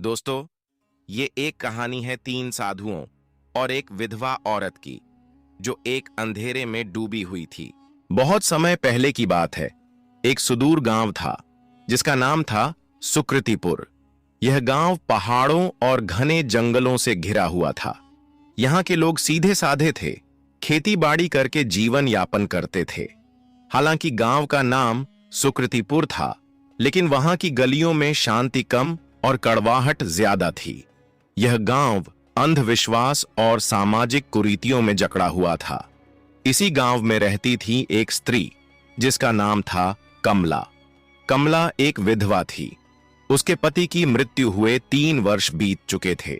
दोस्तों, ये एक कहानी है तीन साधुओं और एक विधवा औरत की, जो एक अंधेरे में डूबी हुई थी। बहुत समय पहले की बात है। एक सुदूर गांव था जिसका नाम था सुकृतिपुर। यह गांव पहाड़ों और घने जंगलों से घिरा हुआ था। यहाँ के लोग सीधे साधे थे, खेती बाड़ी करके जीवन यापन करते थे। हालांकि गांव का नाम सुकृतिपुर था, लेकिन वहां की गलियों में शांति कम और कड़वाहट ज्यादा थी। यह गांव अंधविश्वास और सामाजिक कुरीतियों में जकड़ा हुआ था। इसी गांव में रहती थी एक स्त्री जिसका नाम था कमला। कमला एक विधवा थी। उसके पति की मृत्यु हुए 3 वर्ष बीत चुके थे।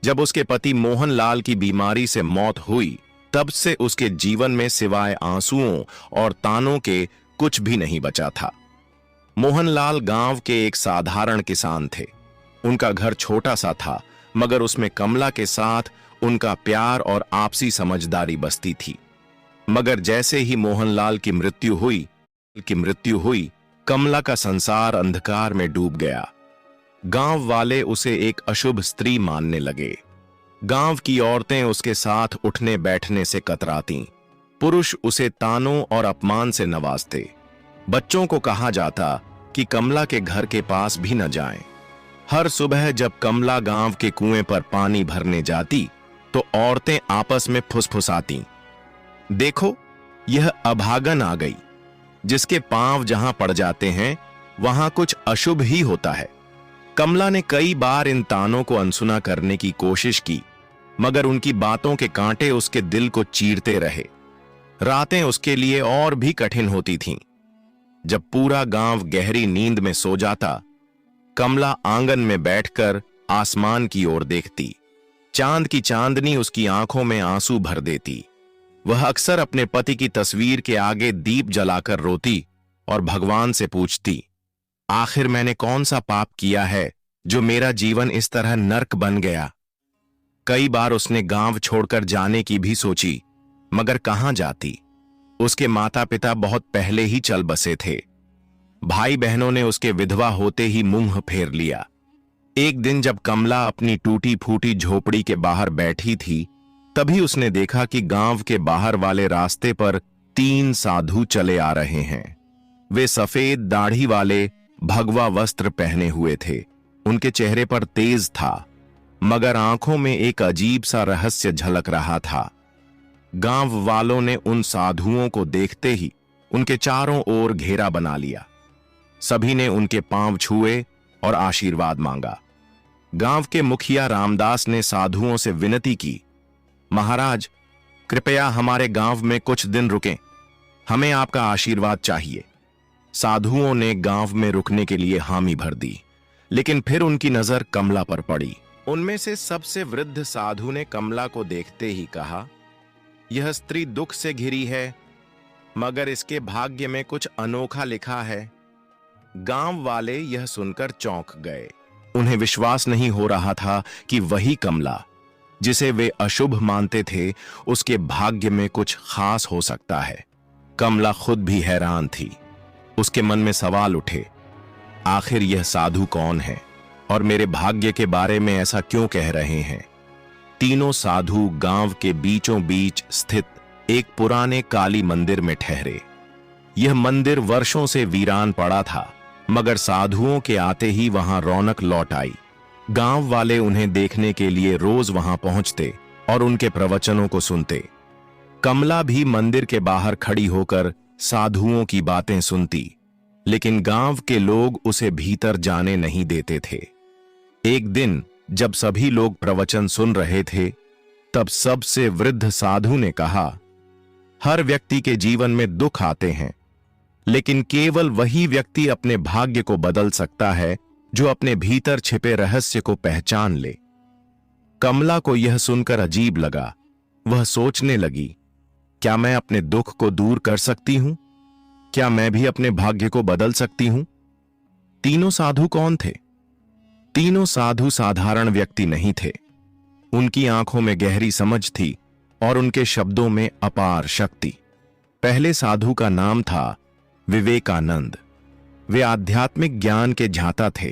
जब उसके पति मोहनलाल की बीमारी से मौत हुई, तब से उसके जीवन में सिवाय आंसुओं और तानों के कुछ भी नहीं बचा था। मोहनलाल गांव के एक साधारण किसान थे। उनका घर छोटा सा था, मगर उसमें कमला के साथ उनका प्यार और आपसी समझदारी बसती थी। मगर जैसे ही मोहनलाल की मृत्यु हुई, कमला का संसार अंधकार में डूब गया। गांव वाले उसे एक अशुभ स्त्री मानने लगे। गांव की औरतें उसके साथ उठने बैठने से कतरातीं। पुरुष उसे तानों और अपमान से नवाजते। बच्चों को कहा जाता कि कमला के घर के पास भी न जाएं। हर सुबह जब कमला गांव के कुएं पर पानी भरने जाती, तो औरतें आपस में फुसफुसातीं, देखो, यह अभागन आ गई। जिसके पांव जहां पड़ जाते हैं, वहां कुछ अशुभ ही होता है। कमला ने कई बार इन तानों को अनसुना करने की कोशिश की, मगर उनकी बातों के कांटे उसके दिल को चीरते रहे। रातें उसके लिए और भी कठिन होती थीं। जब पूरा गांव गहरी नींद में सो जाता, कमला आंगन में बैठकर आसमान की ओर देखती। चांद की चांदनी उसकी आंखों में आंसू भर देती। वह अक्सर अपने पति की तस्वीर के आगे दीप जलाकर रोती और भगवान से पूछती, आखिर मैंने कौन सा पाप किया है जो मेरा जीवन इस तरह नर्क बन गया। कई बार उसने गांव छोड़कर जाने की भी सोची, मगर कहां जाती। उसके माता पिता बहुत पहले ही चल बसे थे। भाई बहनों ने उसके विधवा होते ही मुंह फेर लिया। एक दिन जब कमला अपनी टूटी फूटी झोपड़ी के बाहर बैठी थी, तभी उसने देखा कि गांव के बाहर वाले रास्ते पर 3 साधु चले आ रहे हैं। वे सफेद दाढ़ी वाले भगवा वस्त्र पहने हुए थे। उनके चेहरे पर तेज था, मगर आंखों में एक अजीब सा रहस्य झलक रहा था। गांव वालों ने उन साधुओं को देखते ही उनके चारों ओर घेरा बना लिया। सभी ने उनके पांव छुए और आशीर्वाद मांगा। गांव के मुखिया रामदास ने साधुओं से विनती की, महाराज, कृपया हमारे गांव में कुछ दिन रुकें, हमें आपका आशीर्वाद चाहिए। साधुओं ने गांव में रुकने के लिए हामी भर दी, लेकिन फिर उनकी नजर कमला पर पड़ी। उनमें से सबसे वृद्ध साधु ने कमला को देखते ही कहा, यह स्त्री दुख से घिरी है, मगर इसके भाग्य में कुछ अनोखा लिखा है। गांव वाले यह सुनकर चौंक गए। उन्हें विश्वास नहीं हो रहा था कि वही कमला, जिसे वे अशुभ मानते थे, उसके भाग्य में कुछ खास हो सकता है। कमला खुद भी हैरान थी। उसके मन में सवाल उठे, आखिर यह साधु कौन है और मेरे भाग्य के बारे में ऐसा क्यों कह रहे हैं। तीनों साधु गांव के बीचों बीच स्थित एक पुराने काली मंदिर में ठहरे। यह मंदिर वर्षों से वीरान पड़ा था, मगर साधुओं के आते ही वहां रौनक लौट आई। गांव वाले उन्हें देखने के लिए रोज वहां पहुंचते और उनके प्रवचनों को सुनते। कमला भी मंदिर के बाहर खड़ी होकर साधुओं की बातें सुनती, लेकिन गांव के लोग उसे भीतर जाने नहीं देते थे। एक दिन जब सभी लोग प्रवचन सुन रहे थे, तब सबसे वृद्ध साधु ने कहा, हर व्यक्ति के जीवन में दुख आते हैं, लेकिन केवल वही व्यक्ति अपने भाग्य को बदल सकता है जो अपने भीतर छिपे रहस्य को पहचान ले। कमला को यह सुनकर अजीब लगा। वह सोचने लगी, क्या मैं अपने दुख को दूर कर सकती हूं? क्या मैं भी अपने भाग्य को बदल सकती हूं? तीनों साधु कौन थे? तीनों साधु साधारण व्यक्ति नहीं थे। उनकी आंखों में गहरी समझ थी और उनके शब्दों में अपार शक्ति। पहले साधु का नाम था विवेकानंद। वे आध्यात्मिक ज्ञान के झाता थे।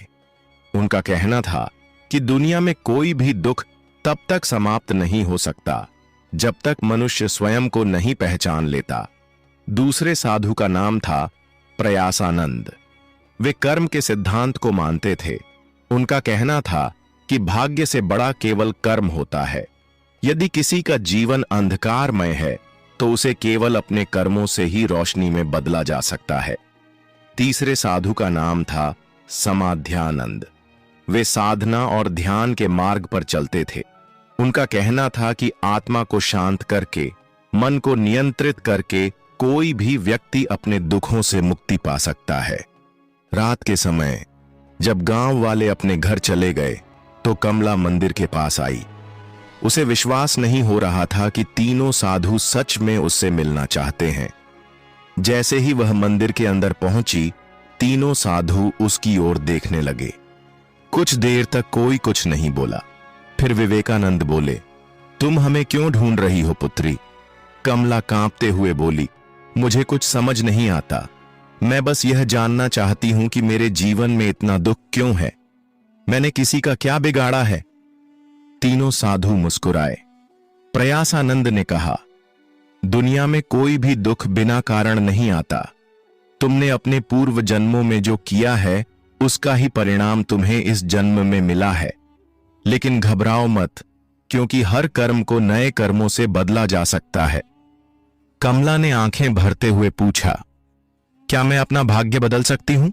उनका कहना था कि दुनिया में कोई भी दुख तब तक समाप्त नहीं हो सकता जब तक मनुष्य स्वयं को नहीं पहचान लेता। दूसरे साधु का नाम था प्रयासानंद। वे कर्म के सिद्धांत को मानते थे। उनका कहना था कि भाग्य से बड़ा केवल कर्म होता है। यदि किसी का जीवन अंधकारमय है तो उसे केवल अपने कर्मों से ही रोशनी में बदला जा सकता है। तीसरे साधु का नाम था समाध्यानंद। वे साधना और ध्यान के मार्ग पर चलते थे। उनका कहना था कि आत्मा को शांत करके, मन को नियंत्रित करके कोई भी व्यक्ति अपने दुखों से मुक्ति पा सकता है। रात के समय जब गांव वाले अपने घर चले गए तो कमला मंदिर के पास आई। उसे विश्वास नहीं हो रहा था कि तीनों साधु सच में उससे मिलना चाहते हैं। जैसे ही वह मंदिर के अंदर पहुंची, तीनों साधु उसकी ओर देखने लगे। कुछ देर तक कोई कुछ नहीं बोला। फिर विवेकानंद बोले, तुम हमें क्यों ढूंढ रही हो पुत्री? कमला कांपते हुए बोली, मुझे कुछ समझ नहीं आता। मैं बस यह जानना चाहती हूं कि मेरे जीवन में इतना दुख क्यों है? मैंने किसी का क्या बिगाड़ा है? तीनों साधु मुस्कुराए। प्रयासानंद ने कहा, दुनिया में कोई भी दुख बिना कारण नहीं आता। तुमने अपने पूर्व जन्मों में जो किया है उसका ही परिणाम तुम्हें इस जन्म में मिला है। लेकिन घबराओ मत, क्योंकि हर कर्म को नए कर्मों से बदला जा सकता है। कमला ने आंखें भरते हुए पूछा, क्या मैं अपना भाग्य बदल सकती हूं?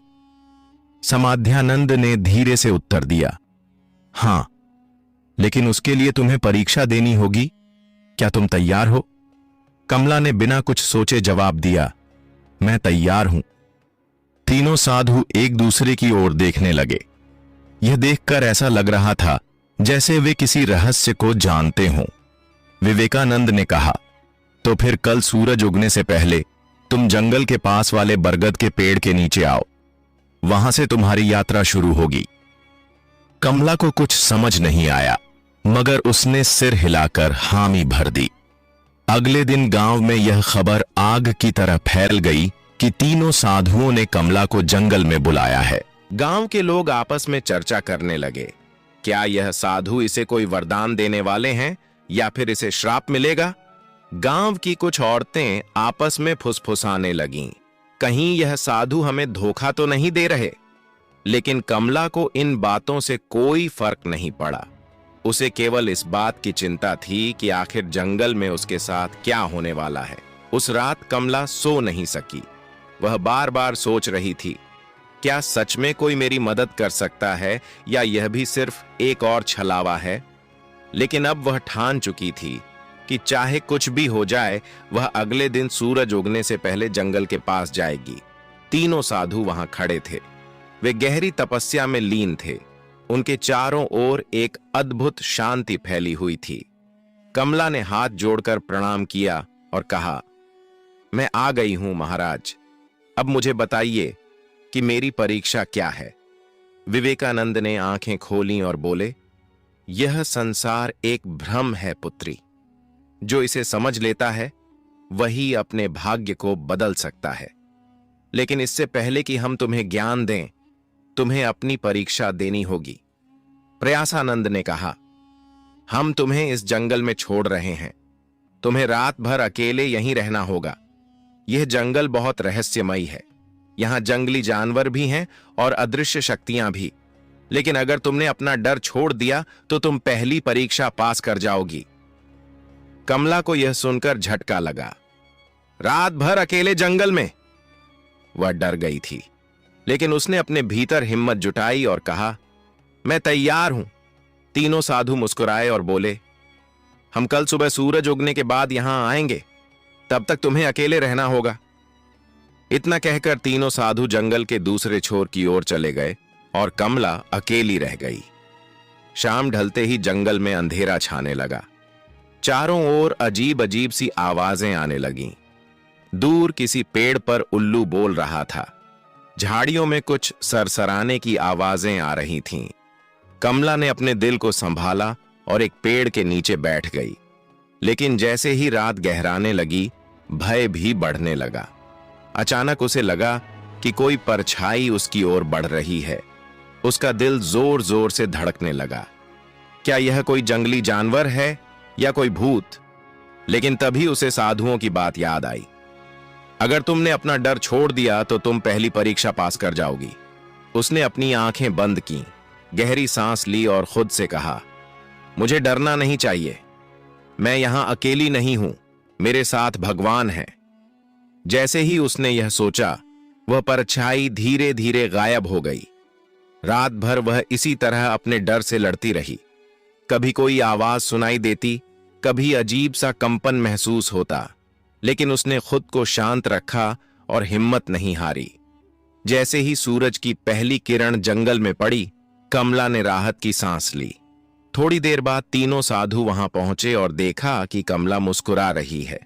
समाध्यानंद ने धीरे से उत्तर दिया, हां, लेकिन उसके लिए तुम्हें परीक्षा देनी होगी। क्या तुम तैयार हो? कमला ने बिना कुछ सोचे जवाब दिया, मैं तैयार हूं। तीनों साधु एक दूसरे की ओर देखने लगे। यह देखकर ऐसा लग रहा था जैसे वे किसी रहस्य को जानते हों। विवेकानंद ने कहा, तो फिर कल सूरज उगने से पहले तुम जंगल के पास वाले बरगद के पेड़ के नीचे आओ। वहां से तुम्हारी यात्रा शुरू होगी। कमला को कुछ समझ नहीं आया, मगर उसने सिर हिलाकर हामी भर दी। अगले दिन गांव में यह खबर आग की तरह फैल गई कि तीनों साधुओं ने कमला को जंगल में बुलाया है। गांव के लोग आपस में चर्चा करने लगे, क्या यह साधु इसे कोई वरदान देने वाले हैं या फिर इसे श्राप मिलेगा? गांव की कुछ औरतें आपस में फुसफुसाने लगीं, कहीं यह साधु हमें धोखा तो नहीं दे रहे। लेकिन कमला को इन बातों से कोई फर्क नहीं पड़ा। उसे केवल इस बात की चिंता थी कि आखिर जंगल में उसके साथ क्या होने वाला है। उस रात कमला सो नहीं सकी। वह बार बार सोच रही थी, क्या सच में कोई मेरी मदद कर सकता है या यह भी सिर्फ एक और छलावा है? लेकिन अब वह ठान चुकी थी कि चाहे कुछ भी हो जाए, वह अगले दिन सूरज उगने से पहले जंगल के पास जाएगी। तीनों साधु वहां खड़े थे। वे गहरी तपस्या में लीन थे। उनके चारों ओर एक अद्भुत शांति फैली हुई थी। कमला ने हाथ जोड़कर प्रणाम किया और कहा, मैं आ गई हूं महाराज। अब मुझे बताइए कि मेरी परीक्षा क्या है? विवेकानंद ने आंखें खोलीं और बोले, यह संसार एक भ्रम है पुत्री। जो इसे समझ लेता है वही अपने भाग्य को बदल सकता है। लेकिन इससे पहले कि हम तुम्हें ज्ञान दें, तुम्हें अपनी परीक्षा देनी होगी। प्रयासानंद ने कहा, हम तुम्हें इस जंगल में छोड़ रहे हैं। तुम्हें रात भर अकेले यहीं रहना होगा। यह जंगल बहुत रहस्यमयी है। यहां जंगली जानवर भी हैं और अदृश्य शक्तियां भी। लेकिन अगर तुमने अपना डर छोड़ दिया तो तुम पहली परीक्षा पास कर जाओगी। कमला को यह सुनकर झटका लगा। रात भर अकेले जंगल में? वह डर गई थी, लेकिन उसने अपने भीतर हिम्मत जुटाई और कहा, मैं तैयार हूं। तीनों साधु मुस्कुराए और बोले, हम कल सुबह सूरज उगने के बाद यहां आएंगे। तब तक तुम्हें अकेले रहना होगा। इतना कहकर तीनों साधु जंगल के दूसरे छोर की ओर चले गए और कमला अकेली रह गई। शाम ढलते ही जंगल में अंधेरा छाने लगा। चारों ओर अजीब अजीब सी आवाजें आने लगीं। दूर किसी पेड़ पर उल्लू बोल रहा था। झाड़ियों में कुछ सरसराने की आवाजें आ रही थीं। कमला ने अपने दिल को संभाला और एक पेड़ के नीचे बैठ गई। लेकिन जैसे ही रात गहराने लगी, भय भी बढ़ने लगा। अचानक उसे लगा कि कोई परछाई उसकी ओर बढ़ रही है। उसका दिल जोर जोर से धड़कने लगा। क्या यह कोई जंगली जानवर है या कोई भूत? लेकिन तभी उसे साधुओं की बात याद आई। अगर तुमने अपना डर छोड़ दिया तो तुम पहली परीक्षा पास कर जाओगी। उसने अपनी आंखें बंद की, गहरी सांस ली और खुद से कहा, मुझे डरना नहीं चाहिए। मैं यहां अकेली नहीं हूं, मेरे साथ भगवान है। जैसे ही उसने यह सोचा, वह परछाई धीरे धीरे गायब हो गई। रात भर वह इसी तरह अपने डर से लड़ती रही। कभी कोई आवाज सुनाई देती, कभी अजीब सा कंपन महसूस होता, लेकिन उसने खुद को शांत रखा और हिम्मत नहीं हारी। जैसे ही सूरज की पहली किरण जंगल में पड़ी, कमला ने राहत की सांस ली। थोड़ी देर बाद तीनों साधु वहां पहुंचे और देखा कि कमला मुस्कुरा रही है।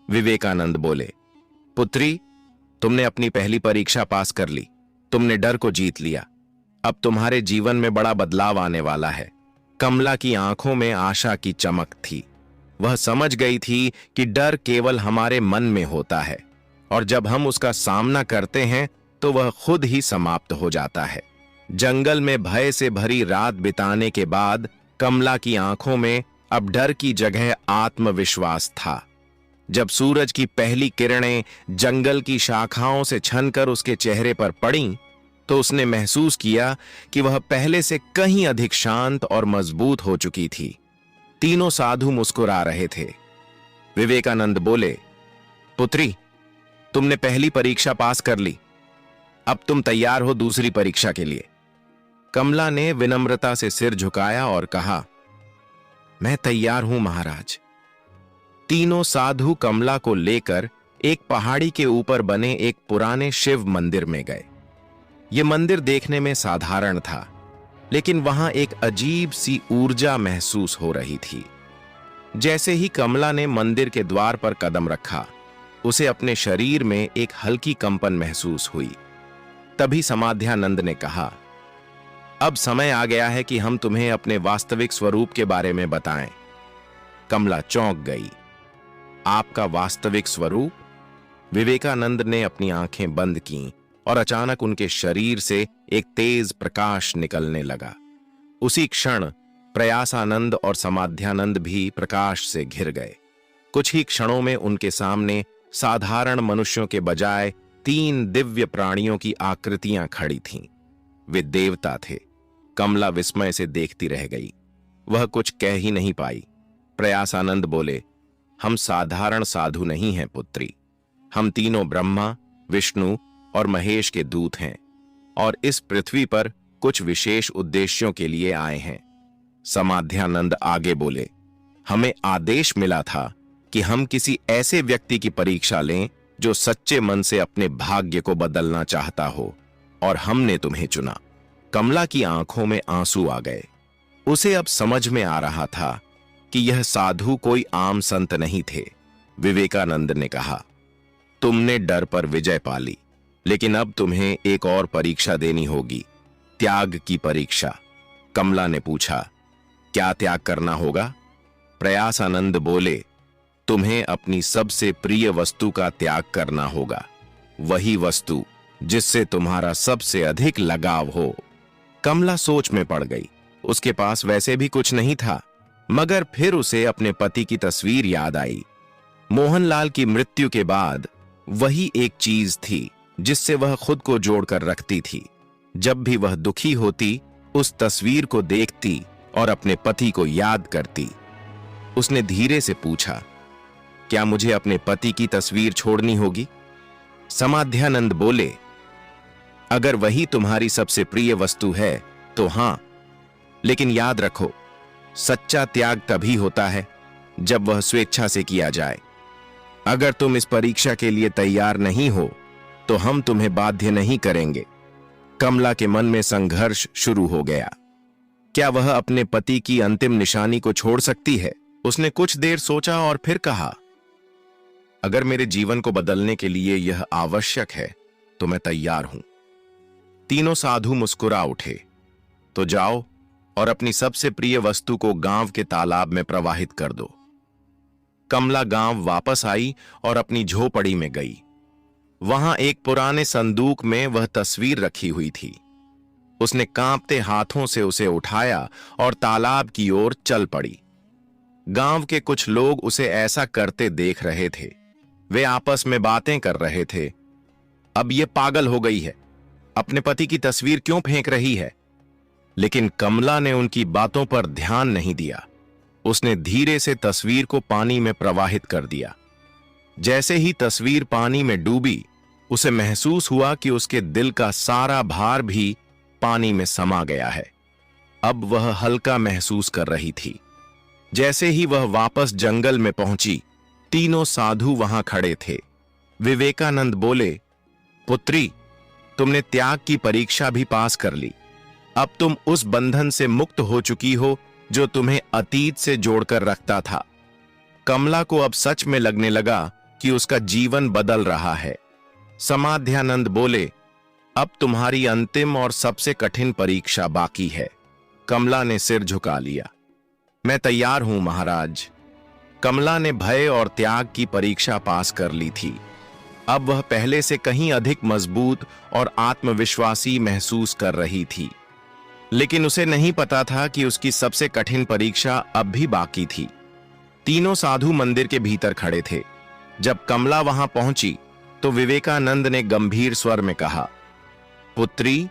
विवेकानंद बोले, पुत्री, तुमने अपनी पहली परीक्षा पास कर ली, तुमने डर को जीत लिया। अब तुम्हारे जीवन में बड़ा बदलाव आने वाला है। कमला की आंखों में आशा की चमक थी। वह समझ गई थी कि डर केवल हमारे मन में होता है और जब हम उसका सामना करते हैं तो वह खुद ही समाप्त हो जाता है। जंगल में भय से भरी रात बिताने के बाद कमला की आंखों में अब डर की जगह आत्मविश्वास था। जब सूरज की पहली किरणें जंगल की शाखाओं से छनकर उसके चेहरे पर पड़ीं, तो उसने महसूस किया कि वह पहले से कहीं अधिक शांत और मजबूत हो चुकी थी। तीनों साधु मुस्कुरा रहे थे। विवेकानंद बोले, पुत्री, तुमने पहली परीक्षा पास कर ली, अब तुम तैयार हो दूसरी परीक्षा के लिए। कमला ने विनम्रता से सिर झुकाया और कहा, मैं तैयार हूं महाराज। तीनों साधु कमला को लेकर एक पहाड़ी के ऊपर बने एक पुराने शिव मंदिर में गए। यह मंदिर देखने में साधारण था, लेकिन वहां एक अजीब सी ऊर्जा महसूस हो रही थी। जैसे ही कमला ने मंदिर के द्वार पर कदम रखा, उसे अपने शरीर में एक हल्की कंपन महसूस हुई। तभी समाध्यानंद ने कहा, अब समय आ गया है कि हम तुम्हें अपने वास्तविक स्वरूप के बारे में बताएं। कमला चौंक गई। आपका वास्तविक स्वरूप? विवेकानंद ने अपनी आंखें बंद कीं और अचानक उनके शरीर से एक तेज प्रकाश निकलने लगा। उसी क्षण प्रयासानंद और समाध्यानंद भी प्रकाश से घिर गए। कुछ ही क्षणों में उनके सामने साधारण मनुष्यों के बजाय 3 दिव्य प्राणियों की आकृतियां खड़ी थीं। वे देवता थे। कमला विस्मय से देखती रह गई। वह कुछ कह ही नहीं पाई। प्रयासानंद बोले, हम साधारण साधु नहीं हैं पुत्री। हम तीनों ब्रह्मा, विष्णु और महेश के दूत हैं और इस पृथ्वी पर कुछ विशेष उद्देश्यों के लिए आए हैं। समाध्यानंद आगे बोले, हमें आदेश मिला था कि हम किसी ऐसे व्यक्ति की परीक्षा लें जो सच्चे मन से अपने भाग्य को बदलना चाहता हो, और हमने तुम्हें चुना। कमला की आंखों में आंसू आ गए। उसे अब समझ में आ रहा था कि यह साधु कोई आम संत नहीं थे। विवेकानंद ने कहा, तुमने डर पर विजय पा ली, लेकिन अब तुम्हें एक और परीक्षा देनी होगी, त्याग की परीक्षा। कमला ने पूछा, क्या त्याग करना होगा? प्रयासानंद बोले, तुम्हें अपनी सबसे प्रिय वस्तु का त्याग करना होगा, वही वस्तु जिससे तुम्हारा सबसे अधिक लगाव हो। कमला सोच में पड़ गई। उसके पास वैसे भी कुछ नहीं था, मगर फिर उसे अपने पति की तस्वीर याद आई। मोहनलाल की मृत्यु के बाद वही एक चीज थी जिससे वह खुद को जोड़कर रखती थी। जब भी वह दुखी होती, उस तस्वीर को देखती और अपने पति को याद करती। उसने धीरे से पूछा, क्या मुझे अपने पति की तस्वीर छोड़नी होगी? समाध्यानंद बोले, अगर वही तुम्हारी सबसे प्रिय वस्तु है तो हां, लेकिन याद रखो, सच्चा त्याग तभी होता है जब वह स्वेच्छा से किया जाए। अगर तुम इस परीक्षा के लिए तैयार नहीं हो तो हम तुम्हें बाध्य नहीं करेंगे। कमला के मन में संघर्ष शुरू हो गया। क्या वह अपने पति की अंतिम निशानी को छोड़ सकती है? उसने कुछ देर सोचा और फिर कहा, अगर मेरे जीवन को बदलने के लिए यह आवश्यक है तो मैं तैयार हूं। तीनों साधु मुस्कुरा उठे। तो जाओ और अपनी सबसे प्रिय वस्तु को गांव के तालाब में प्रवाहित कर दो। कमला गांव वापस आई और अपनी झोपड़ी में गई। वहां एक पुराने संदूक में वह तस्वीर रखी हुई थी। उसने कांपते हाथों से उसे उठाया और तालाब की ओर चल पड़ी। गांव के कुछ लोग उसे ऐसा करते देख रहे थे। वे आपस में बातें कर रहे थे, अब ये पागल हो गई है, अपने पति की तस्वीर क्यों फेंक रही है। लेकिन कमला ने उनकी बातों पर ध्यान नहीं दिया। उसने धीरे से तस्वीर को पानी में प्रवाहित कर दिया। जैसे ही तस्वीर पानी में डूबी, उसे महसूस हुआ कि उसके दिल का सारा भार भी पानी में समा गया है। अब वह हल्का महसूस कर रही थी। जैसे ही वह वापस जंगल में पहुंची, तीनों साधु वहां खड़े थे। विवेकानंद बोले, पुत्री, तुमने त्याग की परीक्षा भी पास कर ली। अब तुम उस बंधन से मुक्त हो चुकी हो जो तुम्हें अतीत से जोड़कर रखता था। कमला को अब सच में लगने लगा कि उसका जीवन बदल रहा है। समाध्यानंद बोले, अब तुम्हारी अंतिम और सबसे कठिन परीक्षा बाकी है। कमला ने सिर झुका लिया। मैं तैयार हूं महाराज। कमला ने भय और त्याग की परीक्षा पास कर ली थी। अब वह पहले से कहीं अधिक मजबूत और आत्मविश्वासी महसूस कर रही थी। लेकिन उसे नहीं पता था कि उसकी सबसे कठिन परीक्षा अब भी बाकी थी। तीनों साधु मंदिर के भीतर खड़े थे। जब कमला वहां पहुंची तो विवेकानंद ने गंभीर स्वर में कहा, पुत्री,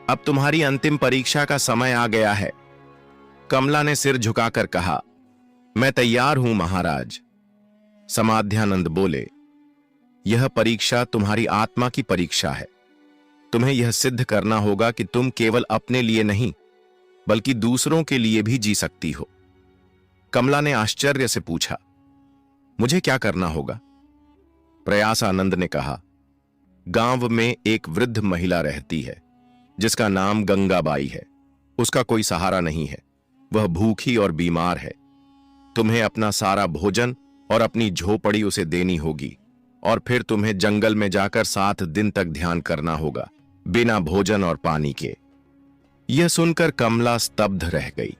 अब तुम्हारी अंतिम परीक्षा का समय आ गया है। कमला ने सिर झुकाकर कहा, मैं तैयार हूं महाराज। समाध्यानंद बोले, यह परीक्षा तुम्हारी आत्मा की परीक्षा है। तुम्हें यह सिद्ध करना होगा कि तुम केवल अपने लिए नहीं बल्कि दूसरों के लिए भी जी सकती हो। कमला ने आश्चर्य से पूछा, मुझे क्या करना होगा? प्रयास आनंद ने कहा, गांव में एक वृद्ध महिला रहती है जिसका नाम गंगाबाई है। उसका कोई सहारा नहीं है। वह भूखी और बीमार है। तुम्हें अपना सारा भोजन और अपनी झोपड़ी उसे देनी होगी और फिर तुम्हें जंगल में जाकर 7 दिन तक ध्यान करना होगा, बिना भोजन और पानी के। यह सुनकर कमला स्तब्ध रह गई।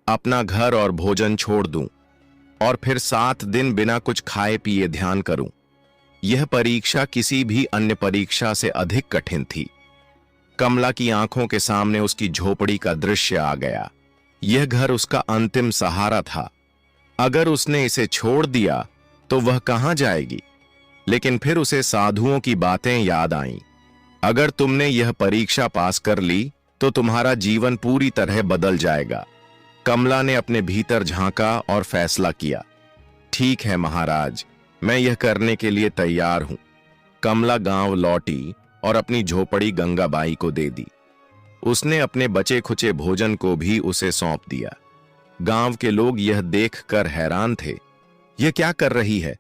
अपना घर और भोजन छोड़ दूं और फिर 7 दिन बिना कुछ खाए पिए ध्यान करूं, यह परीक्षा किसी भी अन्य परीक्षा से अधिक कठिन थी। कमला की आंखों के सामने उसकी झोपड़ी का दृश्य आ गया। यह घर उसका अंतिम सहारा था। अगर उसने इसे छोड़ दिया तो वह कहां जाएगी? लेकिन फिर उसे साधुओं की बातें याद आईं। अगर तुमने यह परीक्षा पास कर ली तो तुम्हारा जीवन पूरी तरह बदल जाएगा। कमला ने अपने भीतर झांका और फैसला किया, ठीक है महाराज, मैं यह करने के लिए तैयार हूं। कमला गांव लौटी और अपनी झोपड़ी गंगाबाई को दे दी। उसने अपने बचे खुचे भोजन को भी उसे सौंप दिया। गांव के लोग यह देखकर हैरान थे, यह क्या कर रही है?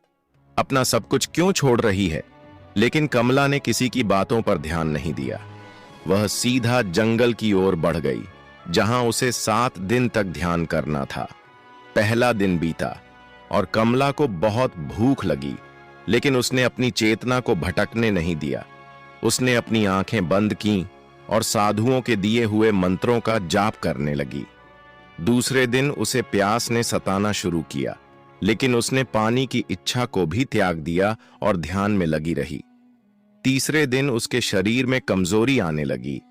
अपना सब कुछ क्यों छोड़ रही है? लेकिन कमला ने किसी की बातों पर ध्यान नहीं दिया। वह सीधा जंगल की ओर बढ़ गई, जहां उसे 7 दिन तक ध्यान करना था। पहला दिन बीता और कमला को बहुत भूख लगी, लेकिन उसने अपनी चेतना को भटकने नहीं दिया। उसने अपनी आंखें बंद कीं और साधुओं के दिए हुए मंत्रों का जाप करने लगी। दूसरे दिन उसे प्यास ने सताना शुरू किया, लेकिन उसने पानी की इच्छा को भी त्याग दिया और ध्यान में लगी रही। तीसरे दिन उसके शरीर में कमजोरी आने लगी,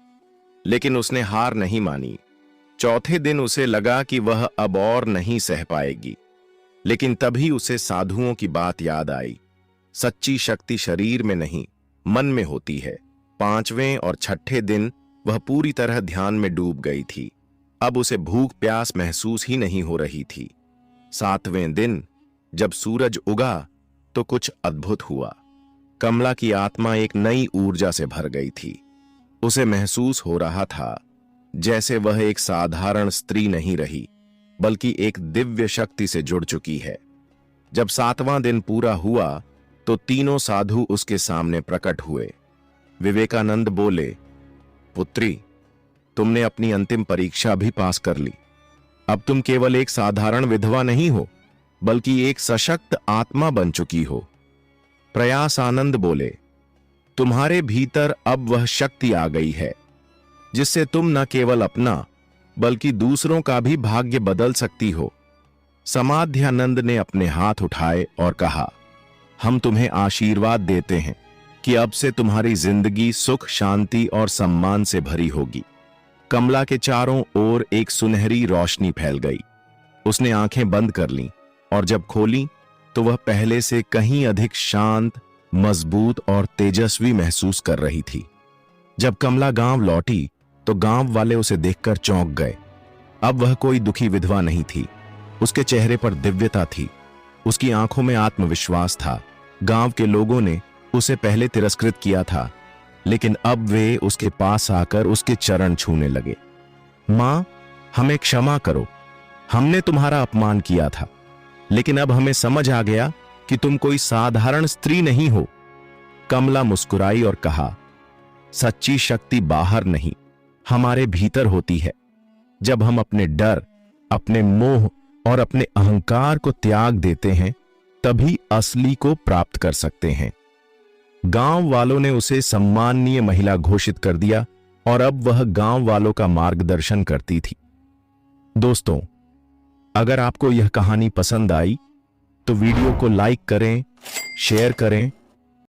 लेकिन उसने हार नहीं मानी। चौथे दिन उसे लगा कि वह अब और नहीं सह पाएगी, लेकिन तभी उसे साधुओं की बात याद आई, सच्ची शक्ति शरीर में नहीं मन में होती है। 5वें और 6ठे दिन वह पूरी तरह ध्यान में डूब गई थी। अब उसे भूख प्यास महसूस ही नहीं हो रही थी। 7वें दिन जब सूरज उगा तो कुछ अद्भुत हुआ। कमला की आत्मा एक नई ऊर्जा से भर गई थी। उसे महसूस हो रहा था जैसे वह एक साधारण स्त्री नहीं रही, बल्कि एक दिव्य शक्ति से जुड़ चुकी है। जब 7वां दिन पूरा हुआ तो तीनों साधु उसके सामने प्रकट हुए। विवेकानंद बोले, पुत्री, तुमने अपनी अंतिम परीक्षा भी पास कर ली। अब तुम केवल एक साधारण विधवा नहीं हो, बल्कि एक सशक्त आत्मा बन चुकी हो। प्रयास आनंद बोले, तुम्हारे भीतर अब वह शक्ति आ गई है जिससे तुम न केवल अपना बल्कि दूसरों का भी भाग्य बदल सकती हो। समाध्यानंद ने अपने हाथ उठाए और कहा, हम तुम्हें आशीर्वाद देते हैं कि अब से तुम्हारी जिंदगी सुख, शांति और सम्मान से भरी होगी। कमला के चारों ओर एक सुनहरी रोशनी फैल गई। उसने आंखें बंद कर लीं और जब खोली तो वह पहले से कहीं अधिक शांत, मजबूत और तेजस्वी महसूस कर रही थी। जब कमला गांव लौटी तो गांव वाले उसे देखकर चौंक गए। अब वह कोई दुखी विधवा नहीं थी। उसके चेहरे पर दिव्यता थी, उसकी आंखों में आत्मविश्वास था। गांव के लोगों ने उसे पहले तिरस्कृत किया था, लेकिन अब वे उसके पास आकर उसके चरण छूने लगे। मां, हमें क्षमा करो, हमने तुम्हारा अपमान किया था, लेकिन अब हमें समझ आ गया कि तुम कोई साधारण स्त्री नहीं हो। कमला मुस्कुराई और कहा, सच्ची शक्ति बाहर नहीं, हमारे भीतर होती है। जब हम अपने डर, अपने मोह और अपने अहंकार को त्याग देते हैं, तभी असली को प्राप्त कर सकते हैं। गांव वालों ने उसे सम्माननीय महिला घोषित कर दिया और अब वह गांव वालों का मार्गदर्शन करती थी। दोस्तों, अगर आपको यह कहानी पसंद आई तो वीडियो को लाइक करें, शेयर करें